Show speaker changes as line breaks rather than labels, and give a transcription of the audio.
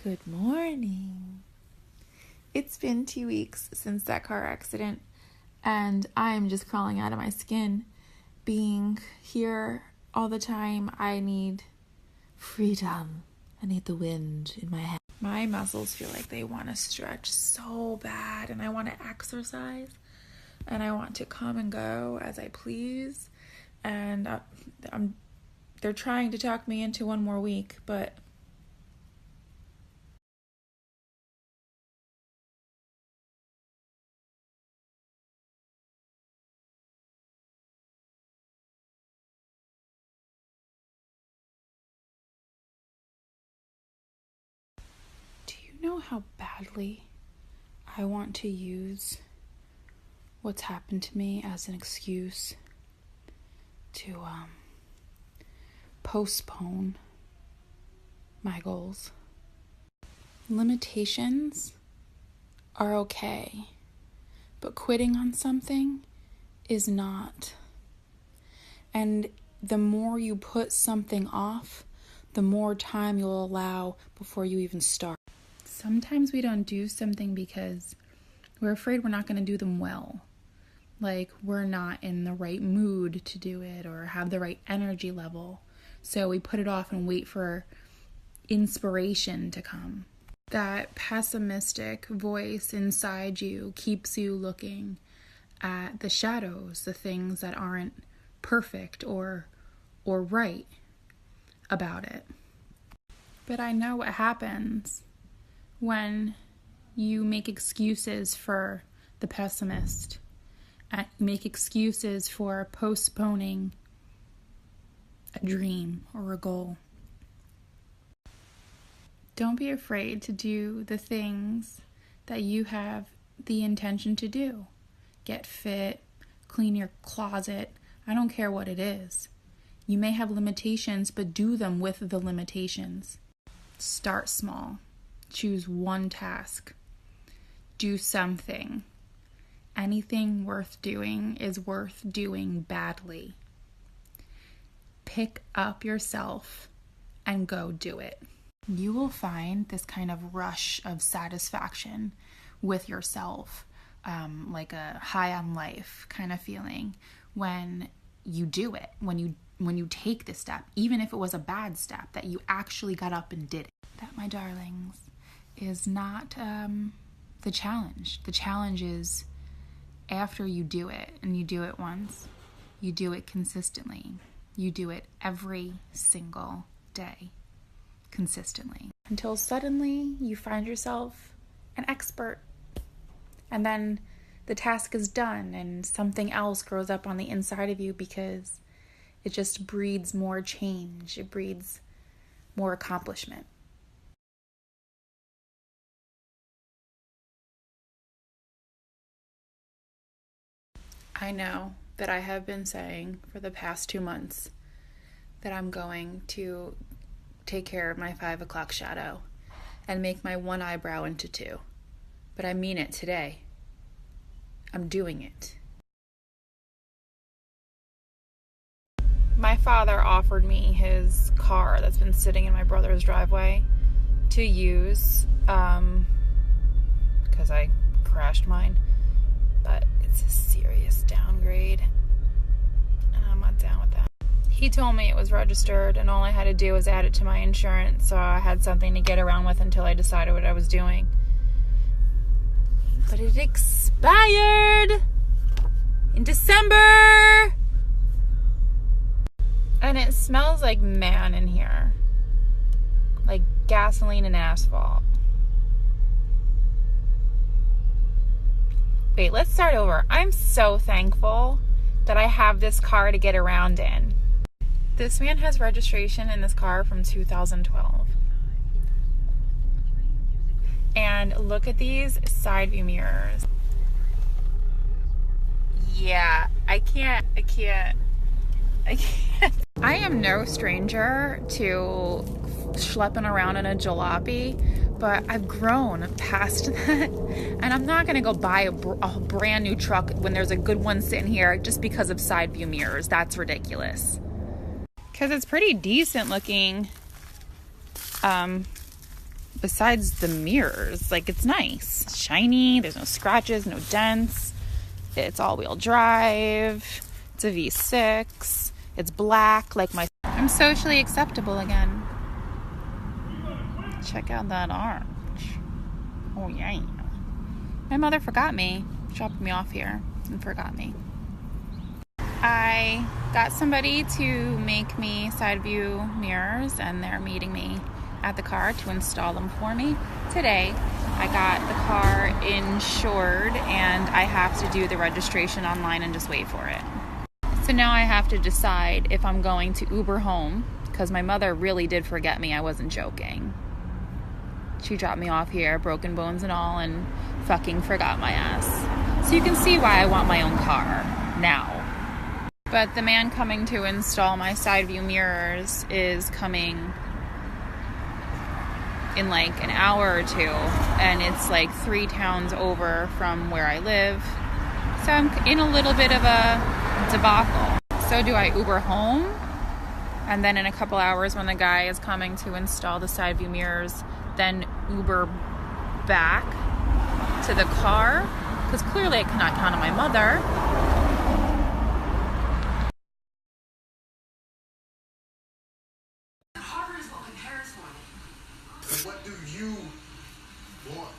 Good morning. It's been 2 weeks since that car accident, and I'm just crawling out of my skin. Being here all the time, I need freedom. I need the wind in my head. My muscles feel like they want to stretch so bad, and I want to exercise, and I want to come and go as I please. And they're trying to talk me into one more week, but do you know how badly I want to use what's happened to me as an excuse to postpone my goals? Limitations are okay, but quitting on something is not. And the more you put something off, the more time you'll allow before you even start. Sometimes we don't do something because we're afraid we're not going to do them well. Like we're not in the right mood to do it or have the right energy level. So we put it off and wait for inspiration to come. That pessimistic voice inside you keeps you looking at the shadows, the things that aren't perfect or right about it. But I know what happens when you make excuses for the pessimist, make excuses for postponing a dream or a goal. Don't be afraid to do the things that you have the intention to do. Get fit, clean your closet. I don't care what it is. You may have limitations, but do them with the limitations. Start small. Choose one task. Do something. Anything worth doing is worth doing badly. Pick up yourself and go do it. You will find this kind of rush of satisfaction with yourself, like a high on life kind of feeling when you do it, when you take this step, even if it was a bad step, that you actually got up and did it. That, my darlings, is not the challenge. The challenge is after you do it, and you do it once, you do it consistently. You do it every single day, consistently, until suddenly you find yourself an expert. And then the task is done and something else grows up on the inside of you because it just breeds more change. It breeds more accomplishment. I know that I have been saying for the past 2 months that I'm going to take care of my 5 o'clock shadow and make my one eyebrow into 2. But I mean it today. I'm doing it. My father offered me his car that's been sitting in my brother's driveway to use because I crashed mine. But it's a serious downgrade, and I'm not down with that. He told me it was registered, and all I had to do was add it to my insurance, so I had something to get around with until I decided what I was doing. But it expired in December, and it smells like man in here, like gasoline and asphalt. Wait, let's start over. I'm so thankful that I have this car to get around in. This man has registration in this car from 2012. And look at these side view mirrors. Yeah, I can't. I am no stranger to schlepping around in a jalopy, but I've grown past that, and I'm not going to go buy a brand new truck when there's a good one sitting here just because of side view mirrors. That's ridiculous. Because it's pretty decent looking besides the mirrors. Like, it's nice. It's shiny. There's no scratches, no dents. It's all-wheel drive. It's a V6. It's black like my... I'm socially acceptable again. Check out that arch. Oh, yeah. My mother forgot me. Dropped me off here and forgot me. I got somebody to make me side view mirrors, and they're meeting me at the car to install them for me today. I got the car insured, and I have to do the registration online and just wait for it. So now I have to decide if I'm going to Uber home, because my mother really did forget me. I wasn't joking. She dropped me off here, broken bones and all, and fucking forgot my ass. So you can see why I want my own car now. But the man coming to install my side view mirrors is coming in like an hour or two, and it's like 3 towns over from where I live. So I'm in a little bit of a debacle. So do I Uber home? And then in a couple hours when the guy is coming to install the side view mirrors, then Uber back to the car? Because clearly I cannot count on my mother.
Harvard is what my parents wanted. And what do you want?